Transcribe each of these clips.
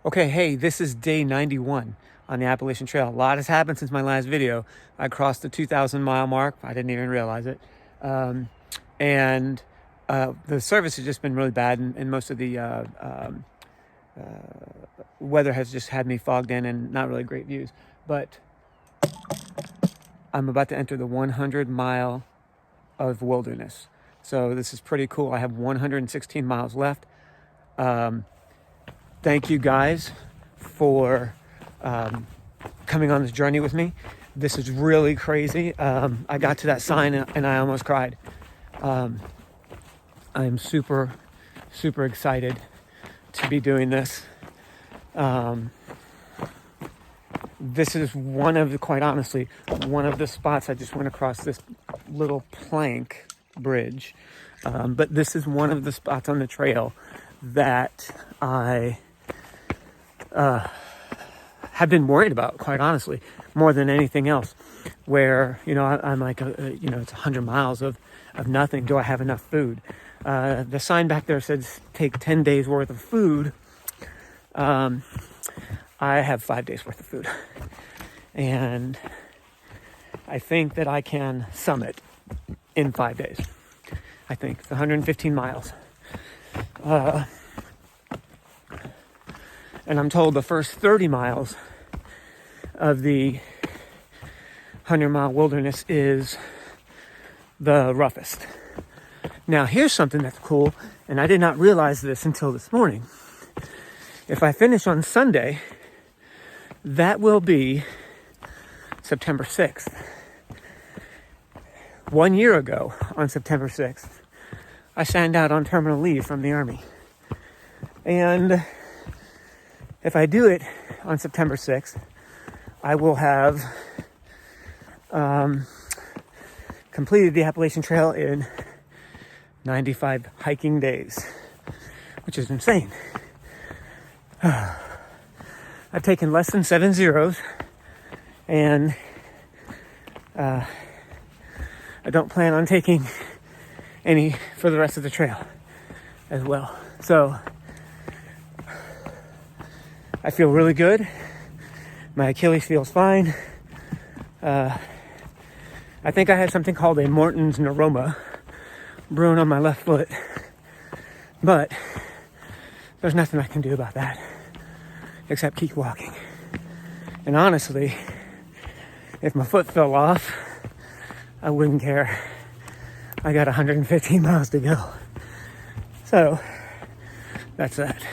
Okay, hey, this is day 91 on the Appalachian Trail. A lot has happened since my last video. I crossed the 2,000 mile mark. I didn't even realize it. And the service has just been really bad, and most of the weather has just had me fogged in and not really great views. But I'm about to enter the 100 mile of wilderness. So this is pretty cool. I have 116 miles left. Thank you guys for coming on this journey with me. This is really crazy. I got to that sign and I almost cried. I'm super excited to be doing this. This is quite honestly, one of the spots. I just went across this little plank bridge. But this is one of the spots on the trail that I have been worried about, quite honestly, more than anything else, where, I'm like, it's 100 miles of nothing. Do I have enough food? The sign back there says take 10 days worth of food. I have 5 days worth of food, and I think that I can summit in 5 days. I think it's 115 miles. And I'm told the first 30 miles of the 100-mile wilderness is the roughest. Now, here's something that's cool, and I did not realize this until this morning. If I finish on Sunday, that will be September 6th. 1 year ago, on September 6th, I signed out on terminal leave from the Army. And if I do it on September 6th, I will have completed the Appalachian Trail in 95 hiking days, which is insane. I've taken less than 7 zeros, and I don't plan on taking any for the rest of the trail as well. So I feel really good. My Achilles feels fine. I think I had something called a Morton's neuroma brewing on my left foot, but there's nothing I can do about that except keep walking. And honestly, if my foot fell off, I wouldn't care. I got 115 miles to go. So that's that.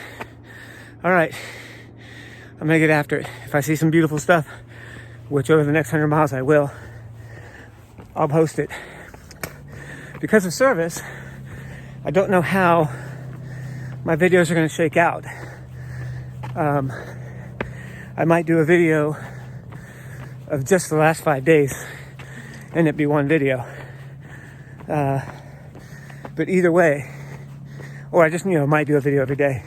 All right. I'm gonna get after it. If I see some beautiful stuff, which over the next 100 miles I will, I'll post it. Because of service, I don't know how my videos are gonna shake out. I might do a video of just the last 5 days and it'd be one video. But either way, or I just, might do a video every day.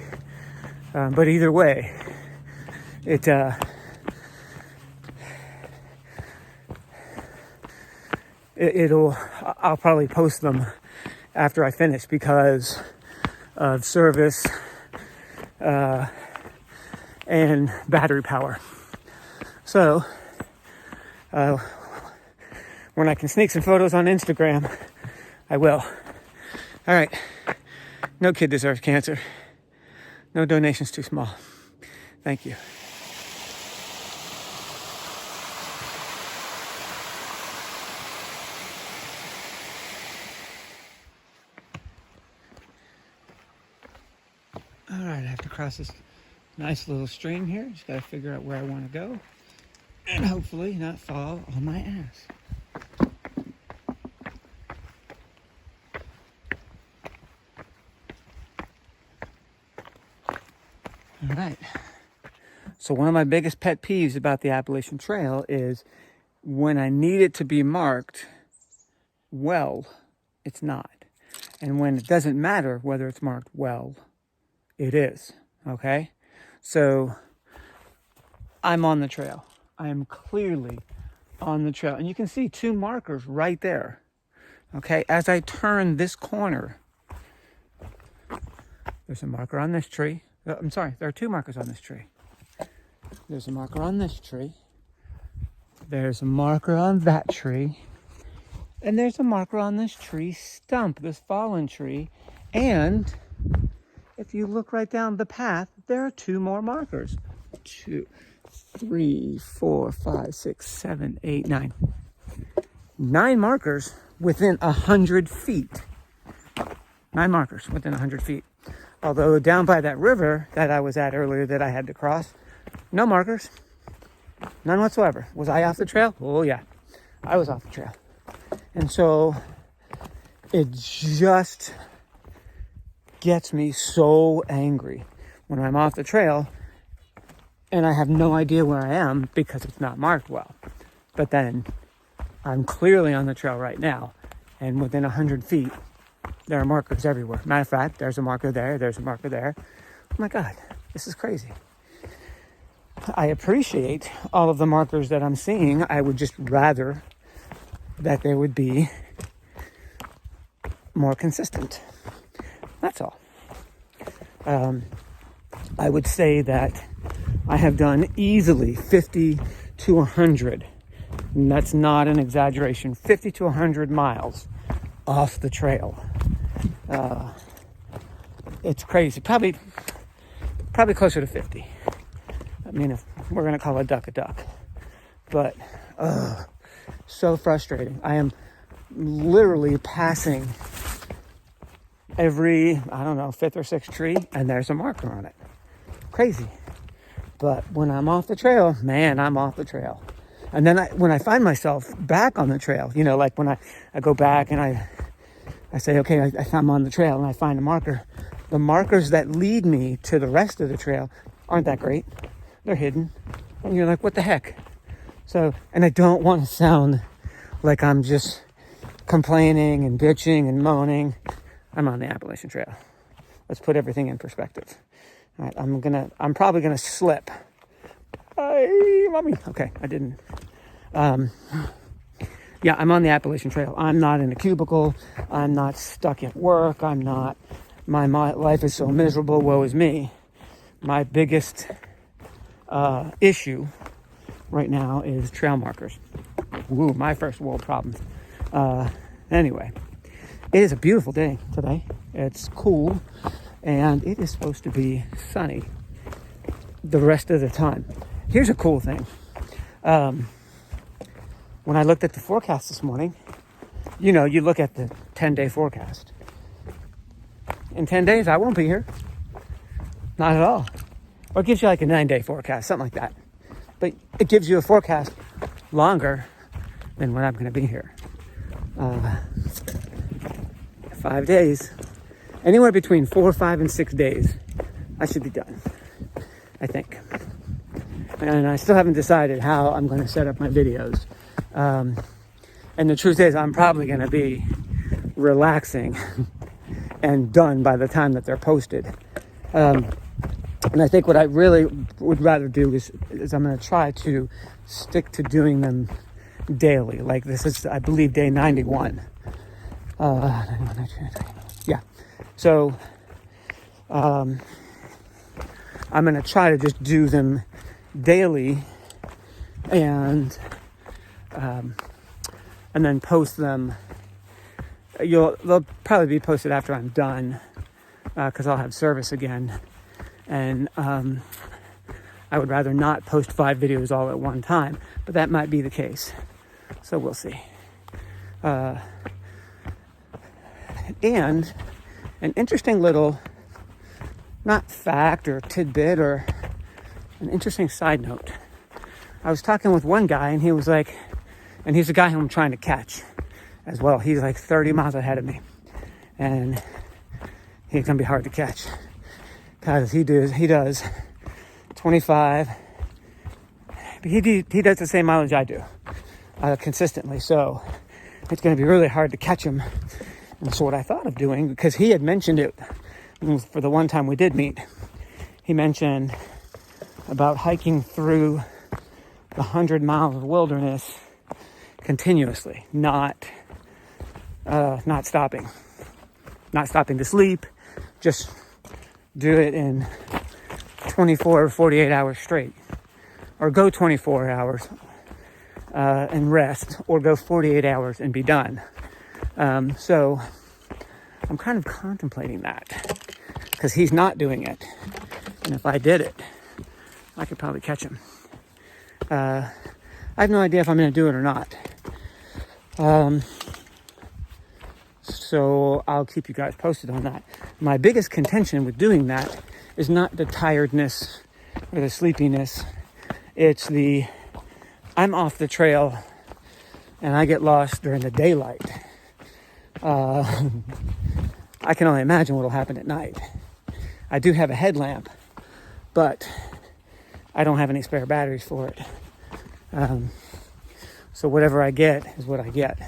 But either way, I'll probably post them after I finish because of service and battery power. So when I can sneak some photos on Instagram, I will. All right. No kid deserves cancer. No donations too small. Thank you. All right, I have to cross this nice little stream here. Just got to figure out where I want to go and hopefully not fall on my ass. All right. So one of my biggest pet peeves about the Appalachian Trail is when I need it to be marked well, it's not. And when it doesn't matter whether it's marked well, it is. Okay? So I'm on the trail. I am clearly on the trail. And you can see 2 markers right there. Okay? As I turn this corner, there's a marker on this tree. I'm sorry, there are 2 markers on this tree. There's a marker on this tree. There's a marker on that tree. And there's a marker on this tree stump, this fallen tree. And if you look right down the path, there are 2 more markers. 2, 3, 4, 5, 6, 7, 8, 9. 9 markers within 100 feet. 9 markers within 100 feet. Although down by that river that I was at earlier that I had to cross, no markers. None whatsoever. Was I off the trail? Oh yeah, I was off the trail. And so it just gets me so angry when I'm off the trail and I have no idea where I am because it's not marked well. But then I'm clearly on the trail right now, and within 100 feet, there are markers everywhere. Matter of fact, there's a marker there, there's a marker there. Oh my God, this is crazy. I appreciate all of the markers that I'm seeing. I would just rather that they would be more consistent. That's all. I would say that I have done easily 50 to 100, and that's not an exaggeration, 50 to 100 miles off the trail. It's crazy. Probably closer to 50. I mean, if we're going to call a duck. But, so frustrating. I am literally passing every, 5th or 6th tree, and there's a marker on it. Crazy. But when I'm off the trail, man, I'm off the trail. And then when I find myself back on the trail, like when I go back and I say, okay, I'm on the trail and I find a marker. The markers that lead me to the rest of the trail aren't that great. They're hidden. And you're like, what the heck? So, and I don't want to sound like I'm just complaining and bitching and moaning. I'm on the Appalachian Trail. Let's put everything in perspective. All right, I'm probably gonna slip. Hey, mommy. Okay, I didn't. Yeah, I'm on the Appalachian Trail. I'm not in a cubicle. I'm not stuck at work. My life is so miserable. Woe is me. My biggest issue right now is trail markers. Woo, my first world problems. Anyway, it is a beautiful day today. It's cool, and it is supposed to be sunny the rest of the time. Here's a cool thing. When I looked at the forecast this morning, you look at the 10-day forecast. In 10 days, I won't be here. Not at all. Or it gives you like a 9-day forecast, something like that. But it gives you a forecast longer than when I'm going to be here. 5 days. Anywhere between 4, 5, and 6 days, I should be done, I think. And I still haven't decided how I'm going to set up my videos. And the truth is, I'm probably going to be relaxing and done by the time that they're posted. And I think what I really would rather do is I'm going to try to stick to doing them daily. Like this is, I believe, day 91. Yeah. So I'm going to try to just do them daily and then post them. They'll probably be posted after I'm done because I'll have service again. And I would rather not post 5 videos all at one time, but that might be the case. So we'll see. And an interesting little, not fact or tidbit or an interesting side note. I was talking with one guy and he was like, and he's the guy who I'm trying to catch as well. He's like 30 miles ahead of me. And he's going to be hard to catch. Because he does 25. He does the same mileage I do consistently. So it's going to be really hard to catch him. And so what I thought of doing, because he had mentioned it for the one time we did meet, he mentioned about hiking through the 100 miles of wilderness continuously, not stopping to sleep, just do it in 24 or 48 hours straight. or go 24 hours and rest, or go 48 hours and be done. So I'm kind of contemplating that because he's not doing it. And if I did it, I could probably catch him. I have no idea if I'm going to do it or not. So I'll keep you guys posted on that. My biggest contention with doing that is not the tiredness or the sleepiness. It's I'm off the trail and I get lost during the daylight. I can only imagine what will happen at night. I do have a headlamp, but I don't have any spare batteries for it. So whatever I get is what I get.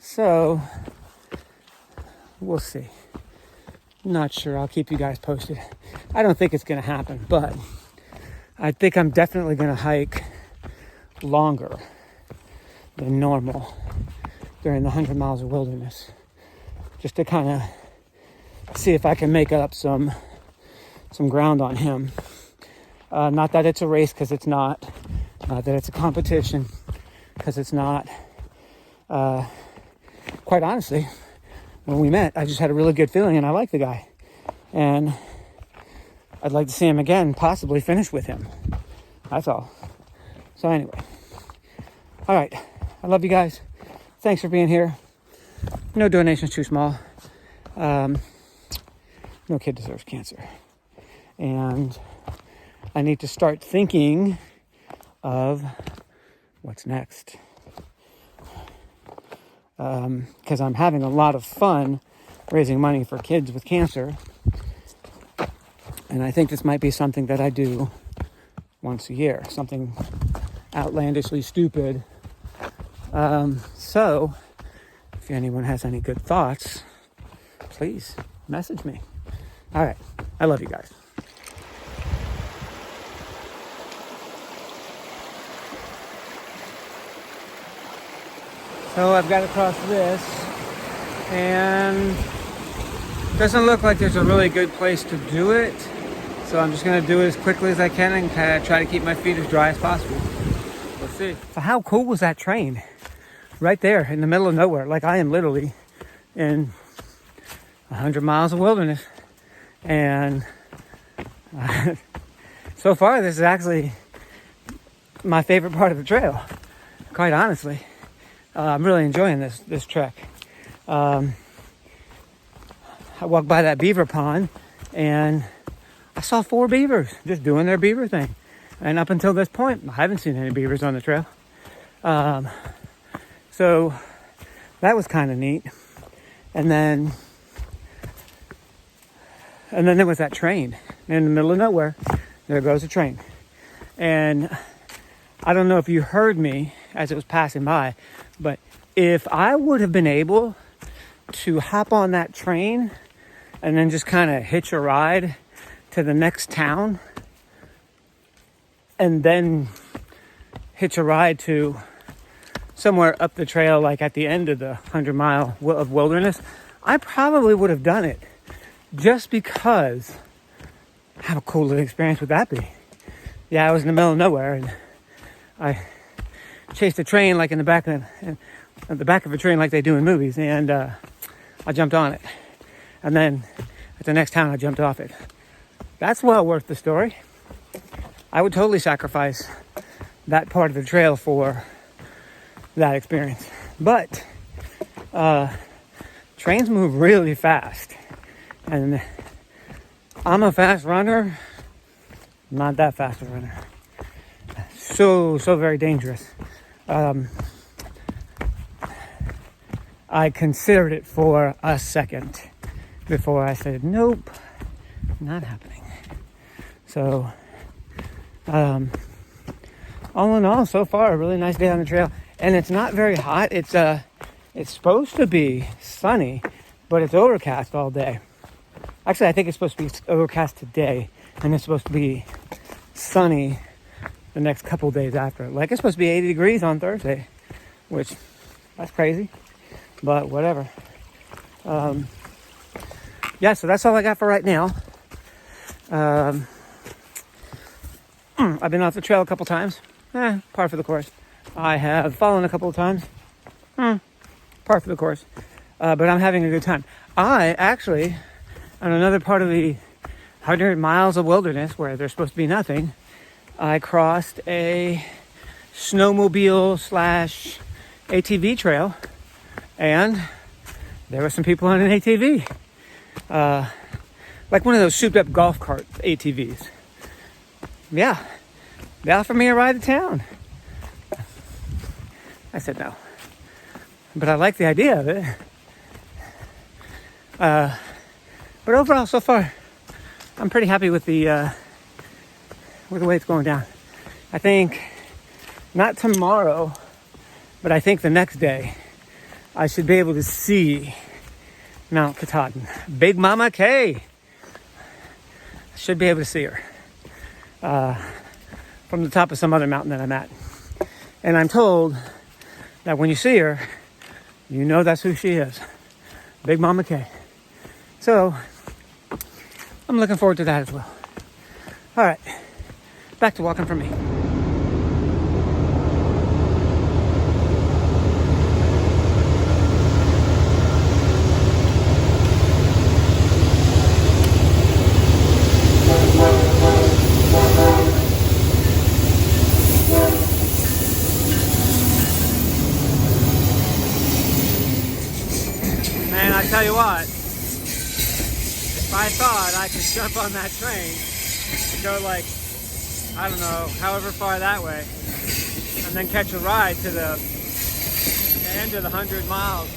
So we'll see. Not sure. I'll keep you guys posted. I don't think it's going to happen, but I think I'm definitely going to hike longer than normal during the 100 miles of wilderness, just to kind of see if I can make up some ground on him. Not that it's a race, because it's not. Not that it's a competition, because it's not. Quite honestly, when we met, I just had a really good feeling, and I like the guy. And I'd like to see him again, possibly finish with him. That's all. So anyway. All right. I love you guys. Thanks for being here. No donation's too small. No kid deserves cancer. And I need to start thinking of what's next. Because I'm having a lot of fun raising money for kids with cancer. And I think this might be something that I do once a year. Something outlandishly stupid. So, if anyone has any good thoughts, please message me. All right. I love you guys. So I've got to cross this, and it doesn't look like there's a really good place to do it. So I'm just going to do it as quickly as I can and kind of try to keep my feet as dry as possible. Let's see. So how cool was that train? Right there in the middle of nowhere. Like, I am literally in 100 miles of wilderness. And so far, this is actually my favorite part of the trail, quite honestly. I'm really enjoying this trek. I walked by that beaver pond and I saw 4 beavers just doing their beaver thing. And up until this point, I haven't seen any beavers on the trail. So that was kind of neat. And then there was that train in the middle of nowhere. There goes a train. And I don't know if you heard me as it was passing by, but if I would have been able to hop on that train and then just kind of hitch a ride to the next town and then hitch a ride to somewhere up the trail, like at the end of the 100 mile of wilderness, I probably would have done it, just because how cool an experience would that be? Yeah, I was in the middle of nowhere and I chased a train like in the back of a train like they do in movies, and I jumped on it. And then at the next town, I jumped off it. That's well worth the story. I would totally sacrifice that part of the trail for that experience. But trains move really fast. And I'm a fast runner. Not that fast a runner. So very dangerous. I considered it for a second before I said, nope, not happening. So, all in all, so far, a really nice day on the trail. And it's not very hot. It's supposed to be sunny, but it's overcast all day. Actually, I think it's supposed to be overcast today, and it's supposed to be sunny the next couple days after. Like, it's supposed to be 80 degrees on Thursday, which, that's crazy, but whatever. Yeah, so that's all I got for right now. I've been off the trail a couple times. Par for the course. I have fallen a couple of times. Par for the course. But I'm having a good time. I actually, on another part of the 100 miles of wilderness where there's supposed to be nothing, I crossed a snowmobile / ATV trail, and there were some people on an ATV. Like one of those souped up golf cart ATVs. Yeah. They offered me a ride to town. I said no. But I like the idea of it. But overall, so far, I'm pretty happy with the way it's going down. I think not tomorrow, but I think the next day, I should be able to see Mount Katahdin. Big Mama K. I should be able to see her from the top of some other mountain that I'm at. And I'm told that when you see her, you know that's who she is. Big Mama K. So, I'm looking forward to that as well. All right, back to walking for me. Man, I tell you what, if I thought I could jump on that train and go like, I don't know, however far that way, and then catch a ride to the end of the 100 miles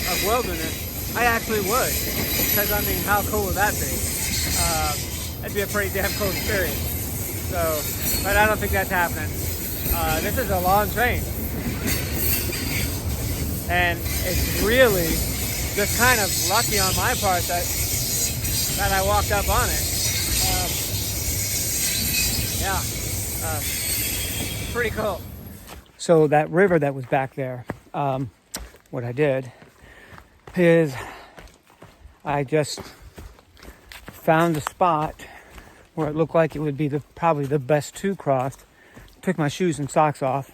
of wilderness, I actually would. Because, I mean, how cool would that be? That'd be a pretty damn cool experience. So, but I don't think that's happening. This is a long train. And it's really just kind of lucky on my part that I walked up on it. Pretty cool. So that river that was back there, what I did is I just found a spot where it looked like it would be probably the best to cross. Took my shoes and socks off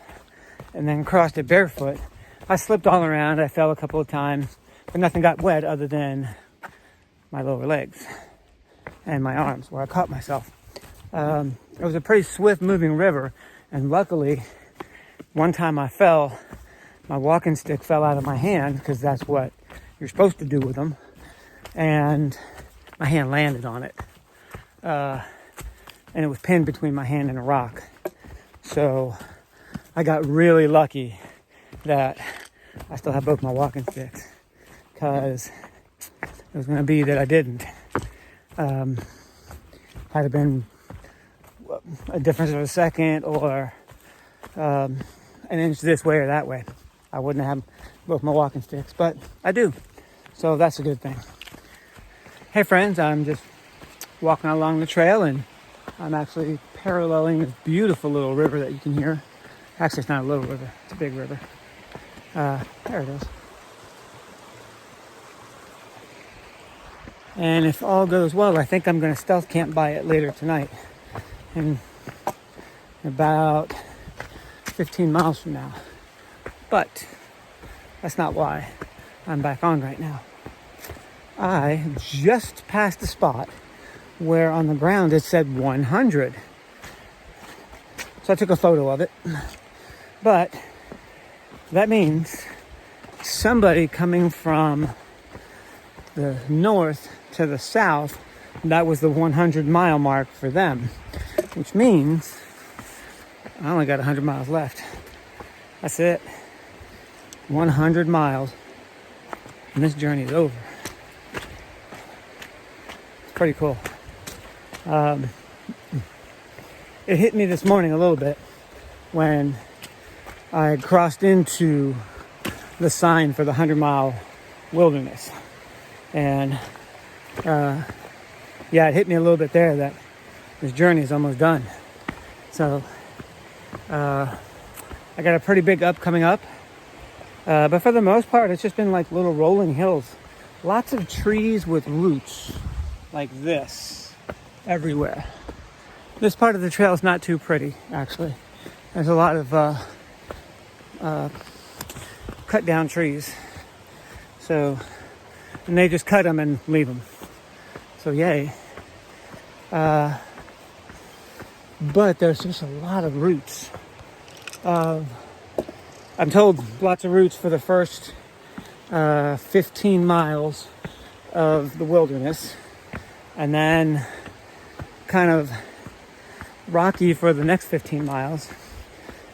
and then crossed it barefoot. I slipped all around. I fell a couple of times, but nothing got wet other than my lower legs and my arms where I caught myself. It was a pretty swift moving river, and luckily one time I fell, my walking stick fell out of my hand because that's what you're supposed to do with them, and my hand landed on it, and it was pinned between my hand and a rock. So I got really lucky that I still have both my walking sticks, because it was going to be that I didn't. Had it been a difference of a second or an inch this way or that way, I wouldn't have both my walking sticks, but I do. So that's a good thing. Hey friends, I'm just walking along the trail and I'm actually paralleling this beautiful little river that you can hear. Actually, it's not a little river, it's a big river. There it is. And if all goes well, I think I'm going to stealth camp by it later tonight. In about 15 miles from now. But that's not why I'm back on right now. I just passed the spot where on the ground it said 100. So I took a photo of it. But that means somebody coming from the north to the south, that was the 100-mile mark for them. Which means I only got 100 miles left. That's it. 100 miles. And this journey is over. It's pretty cool. It hit me this morning a little bit when I crossed into the sign for the 100-mile wilderness. And it hit me a little bit there that this journey is almost done. So I got a pretty big up coming up. But for the most part, it's just been like little rolling hills. Lots of trees with roots like this everywhere. This part of the trail is not too pretty, actually. There's a lot of cut down trees. So, and they just cut them and leave them. So yay. But there's just a lot of roots. I'm told lots of roots for the first 15 miles of the wilderness, and then kind of rocky for the next 15 miles,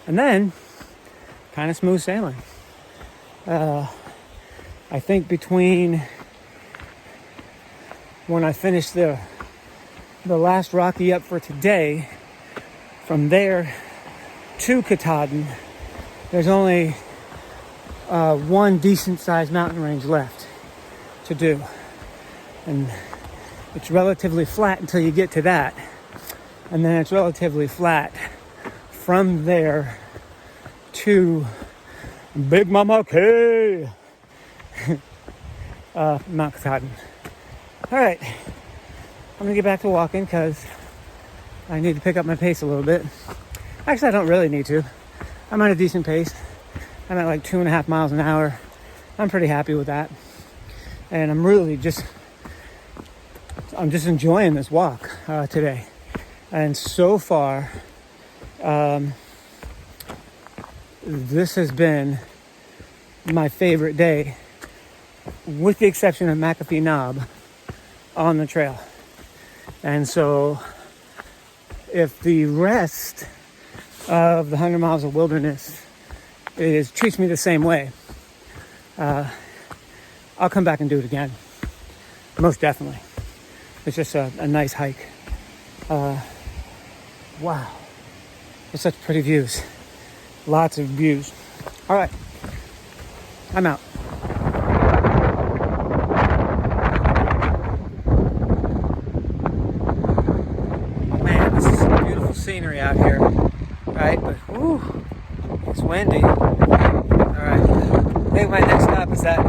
and then kind of smooth sailing. I think between when I finish the last rocky up for today, from there to Katahdin, there's only one decent sized mountain range left to do, and it's relatively flat until you get to that, and then it's relatively flat from there to Big Mama K. Mount Katahdin. All right, I'm gonna get back to walking because I need to pick up my pace a little bit. Actually, I don't really need to. I'm at a decent pace. I'm at like 2.5 miles an hour. I'm pretty happy with that. And I'm just enjoying this walk today. And so far, this has been my favorite day, with the exception of McAfee Knob on the trail. And so if the rest of the 100 miles of wilderness treats me the same way, I'll come back and do it again. Most definitely. It's just a nice hike. Wow. There's such pretty views. Lots of views. All right. I'm out. Man, this is some beautiful scenery out here. Right? But, whew, it's windy. All right. I think my next stop is that